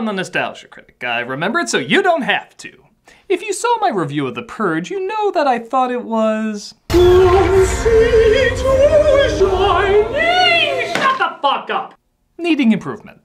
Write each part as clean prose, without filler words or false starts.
I'm the nostalgia critic. I remember it so you don't have to. If you saw my review of The Purge, you know that I thought it was... Shut the fuck up! Needing improvement.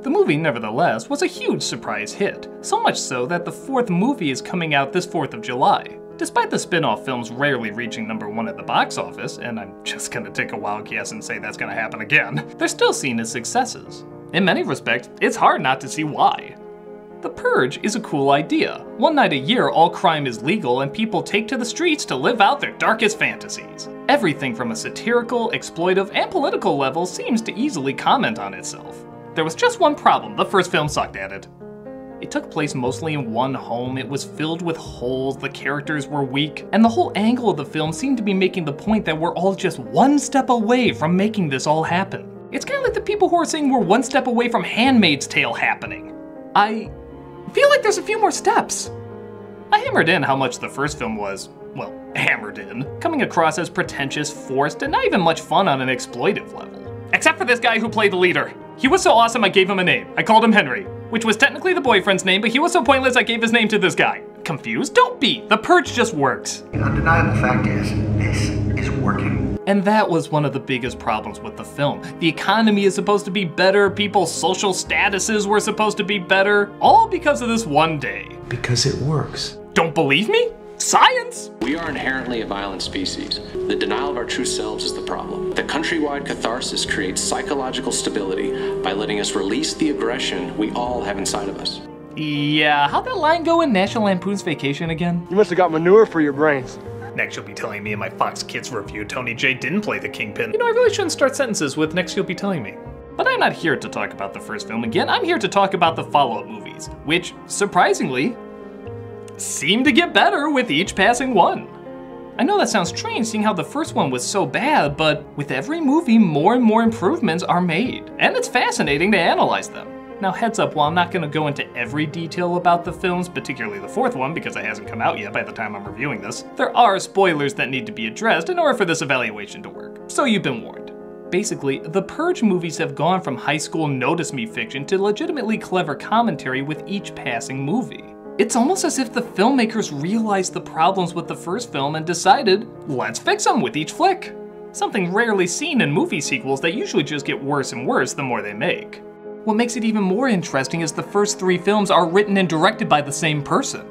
The movie, nevertheless, was a huge surprise hit, so much so that the fourth movie is coming out this 4th of July. Despite the spin-off films rarely reaching #1 at the box office, and I'm just gonna take a wild guess and say that's gonna happen again, they're still seen as successes. In many respects, it's hard not to see why. The Purge is a cool idea. One night a year, all crime is legal and people take to the streets to live out their darkest fantasies. Everything from a satirical, exploitive, and political level seems to easily comment on itself. There was just one problem: the first film sucked at it. It took place mostly in one home, it was filled with holes, the characters were weak, and the whole angle of the film seemed to be making the point that we're all just one step away from making this all happen. It's kind of like the people who are saying we're one step away from Handmaid's Tale happening. I feel like there's a few more steps. I hammered in how much the first film was, well, hammered in, coming across as pretentious, forced, and not even much fun on an exploitive level. Except for this guy who played the leader. He was so awesome I gave him a name. I called him Henry, which was technically the boyfriend's name, but he was so pointless I gave his name to this guy. Confused? Don't be! The Purge just works. The undeniable fact is, this is working. And that was one of the biggest problems with the film. The economy is supposed to be better, people's social statuses were supposed to be better, all because of this one day. Because it works. Don't believe me? Science! We are inherently a violent species. The denial of our true selves is the problem. The countrywide catharsis creates psychological stability by letting us release the aggression we all have inside of us. Yeah, how'd that line go in National Lampoon's Vacation again? You must have got manure for your brains. Next you'll be telling me in my Fox Kids review Tony J didn't play the Kingpin. You know, I really shouldn't start sentences with next you'll be telling me. But I'm not here to talk about the first film again, I'm here to talk about the follow-up movies, which, surprisingly, seem to get better with each passing one. I know that sounds strange seeing how the first one was so bad, but with every movie more and more improvements are made, and it's fascinating to analyze them. Now heads up, while I'm not going to go into every detail about the films, particularly the fourth one because it hasn't come out yet by the time I'm reviewing this, there are spoilers that need to be addressed in order for this evaluation to work, so you've been warned. Basically, the Purge movies have gone from high school notice me fiction to legitimately clever commentary with each passing movie. It's almost as if the filmmakers realized the problems with the first film and decided, let's fix them with each flick. Something rarely seen in movie sequels that usually just get worse and worse the more they make. What makes it even more interesting is the first 3 films are written and directed by the same person.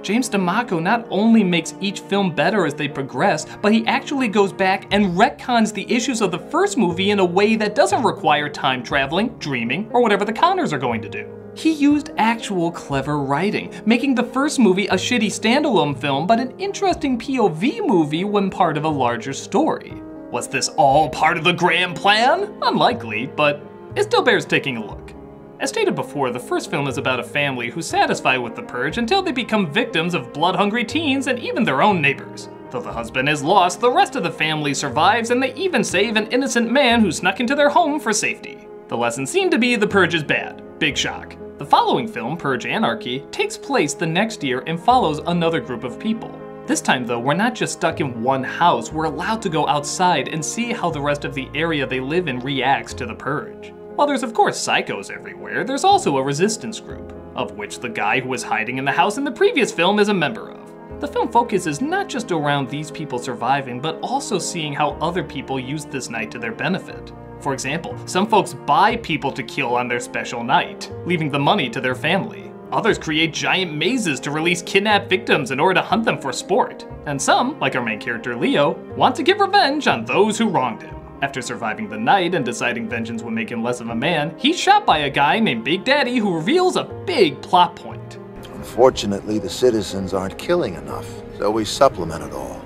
James D'Amato not only makes each film better as they progress, but he actually goes back and retcons the issues of the first movie in a way that doesn't require time traveling, dreaming, or whatever the counters are going to do. He used actual clever writing, making the first movie a shitty standalone film but an interesting POV movie when part of a larger story. Was this all part of the grand plan? Unlikely, but it still bears taking a look. As stated before, the first film is about a family who's satisfied with the Purge until they become victims of blood-hungry teens and even their own neighbors. Though the husband is lost, the rest of the family survives and they even save an innocent man who snuck into their home for safety. The lesson seemed to be the Purge is bad. Big shock. The following film, Purge Anarchy, takes place the next year and follows another group of people. This time though, we're not just stuck in one house, we're allowed to go outside and see how the rest of the area they live in reacts to the Purge. While there's of course psychos everywhere, there's also a resistance group, of which the guy who was hiding in the house in the previous film is a member of. The film focuses not just around these people surviving, but also seeing how other people use this night to their benefit. For example, some folks buy people to kill on their special night, leaving the money to their family. Others create giant mazes to release kidnapped victims in order to hunt them for sport. And some, like our main character Leo, want to get revenge on those who wronged him. After surviving the night and deciding vengeance would make him less of a man, he's shot by a guy named Big Daddy who reveals a big plot point. Unfortunately, the citizens aren't killing enough, so we supplement it all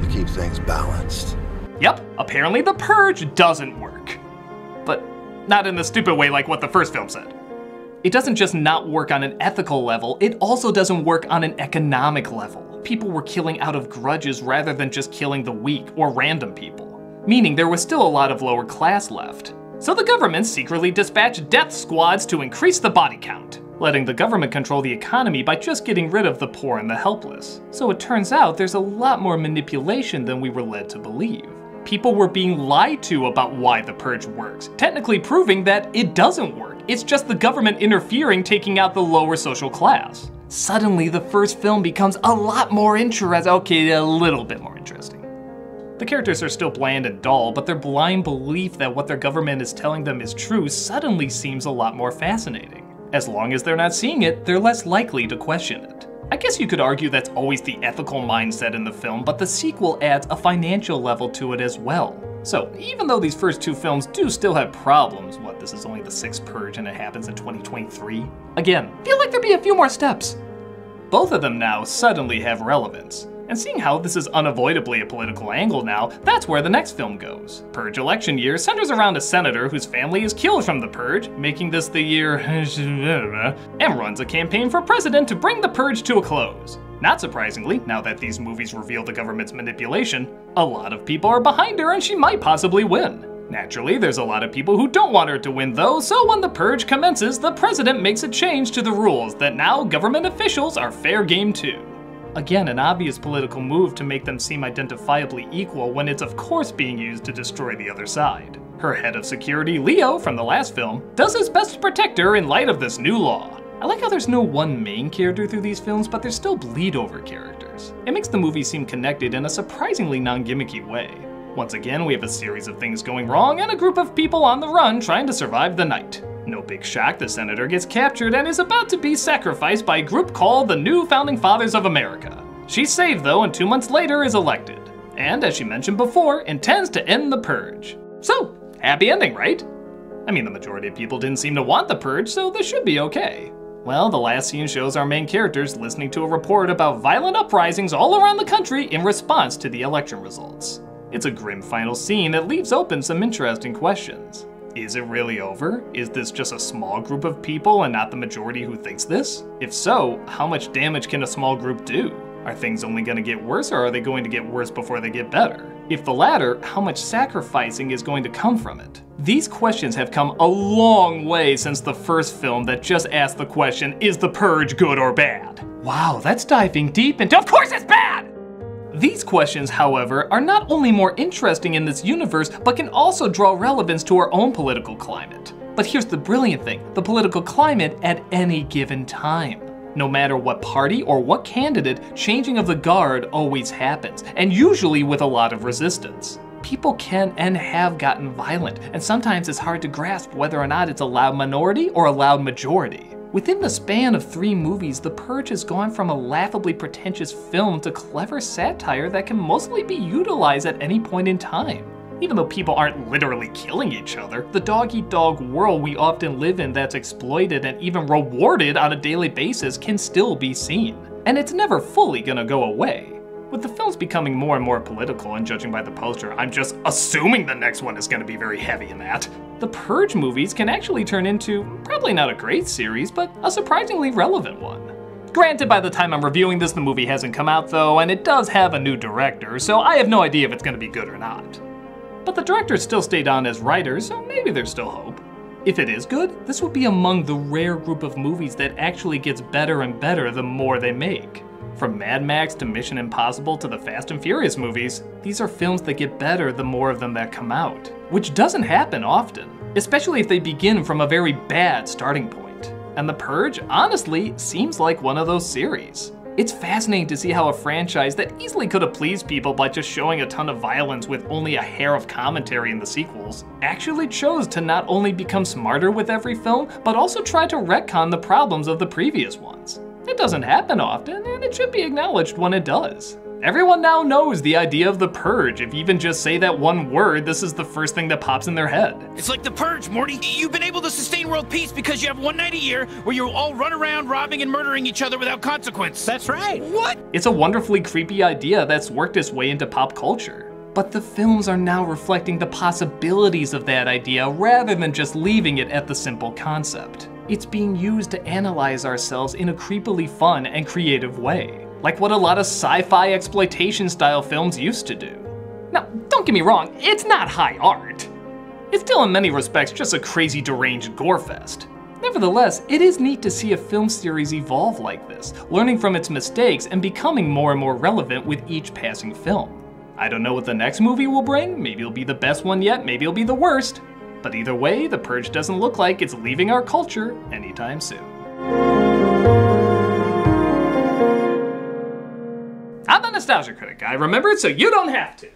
to keep things balanced. Yep, apparently the Purge doesn't work. But not in the stupid way like what the first film said. It doesn't just not work on an ethical level, it also doesn't work on an economic level. People were killing out of grudges rather than just killing the weak or random people. Meaning there was still a lot of lower class left. So the government secretly dispatched death squads to increase the body count, letting the government control the economy by just getting rid of the poor and the helpless. So it turns out there's a lot more manipulation than we were led to believe. People were being lied to about why the Purge works, technically proving that it doesn't work. It's just the government interfering, taking out the lower social class. Suddenly, the first film becomes a lot more interesting. Okay, a little bit more interesting. The characters are still bland and dull, but their blind belief that what their government is telling them is true suddenly seems a lot more fascinating. As long as they're not seeing it, they're less likely to question it. I guess you could argue that's always the ethical mindset in the film, but the sequel adds a financial level to it as well. So, even though these first two films do still have problems, this is only the 6th Purge and it happens in 2023? Again, feel like there'd be a few more steps. Both of them now suddenly have relevance. And seeing how this is unavoidably a political angle now, that's where the next film goes. Purge election year centers around a senator whose family is killed from the Purge, making this the year and runs a campaign for president to bring the Purge to a close. Not surprisingly, now that these movies reveal the government's manipulation, a lot of people are behind her and she might possibly win. Naturally, there's a lot of people who don't want her to win though, so when the Purge commences, the president makes a change to the rules that now government officials are fair game too. Again, an obvious political move to make them seem identifiably equal when it's of course being used to destroy the other side. Her head of security, Leo, from the last film, does his best to protect her in light of this new law. I like how there's no one main character through these films, but there's still bleed-over characters. It makes the movie seem connected in a surprisingly non-gimmicky way. Once again, we have a series of things going wrong and a group of people on the run trying to survive the night. No big shock, the senator gets captured and is about to be sacrificed by a group called the New Founding Fathers of America. She's saved though, and 2 months later is elected. And as she mentioned before, intends to end the Purge. So, happy ending, right? I mean, the majority of people didn't seem to want the Purge, so this should be okay. Well, the last scene shows our main characters listening to a report about violent uprisings all around the country in response to the election results. It's a grim final scene that leaves open some interesting questions. Is it really over? Is this just a small group of people and not the majority who thinks this? If so, how much damage can a small group do? Are things only going to get worse, or are they going to get worse before they get better? If the latter, how much sacrificing is going to come from it? These questions have come a long way since the first film that just asked the question, is the Purge good or bad? Wow, that's diving deep into, of course it's bad! These questions, however, are not only more interesting in this universe, but can also draw relevance to our own political climate. But here's the brilliant thing, the political climate at any given time. No matter what party or what candidate, changing of the guard always happens, and usually with a lot of resistance. People can and have gotten violent, and sometimes it's hard to grasp whether or not it's a loud minority or a loud majority. Within the span of 3 movies, The Purge has gone from a laughably pretentious film to clever satire that can mostly be utilized at any point in time. Even though people aren't literally killing each other, the dog-eat-dog world we often live in that's exploited and even rewarded on a daily basis can still be seen. And it's never fully gonna go away. With the films becoming more and more political, and judging by the poster, I'm just assuming the next one is gonna be very heavy in that. The Purge movies can actually turn into, probably not a great series, but a surprisingly relevant one. Granted, by the time I'm reviewing this, the movie hasn't come out though, and it does have a new director, so I have no idea if it's gonna be good or not. But the directors still stayed on as writers, so maybe there's still hope. If it is good, this would be among the rare group of movies that actually gets better and better the more they make. From Mad Max to Mission Impossible to the Fast and Furious movies, these are films that get better the more of them that come out, which doesn't happen often, especially if they begin from a very bad starting point. And The Purge, honestly, seems like one of those series. It's fascinating to see how a franchise that easily could have pleased people by just showing a ton of violence with only a hair of commentary in the sequels, actually chose to not only become smarter with every film, but also try to retcon the problems of the previous ones. It doesn't happen often, and it should be acknowledged when it does. Everyone now knows the idea of the Purge. If you even just say that one word, this is the first thing that pops in their head. It's like the Purge, Morty. You've been able to sustain world peace because you have one night a year where you all run around robbing and murdering each other without consequence. That's right. What? It's a wonderfully creepy idea that's worked its way into pop culture. But the films are now reflecting the possibilities of that idea rather than just leaving it at the simple concept. It's being used to analyze ourselves in a creepily fun and creative way, like what a lot of sci-fi exploitation style films used to do. Now, don't get me wrong, it's not high art. It's still in many respects just a crazy deranged gore fest. Nevertheless, it is neat to see a film series evolve like this, learning from its mistakes and becoming more and more relevant with each passing film. I don't know what the next movie will bring. Maybe it'll be the best one yet, maybe it'll be the worst. But either way, the Purge doesn't look like it's leaving our culture anytime soon. I'm the Nostalgia Critic. I remembered so you don't have to.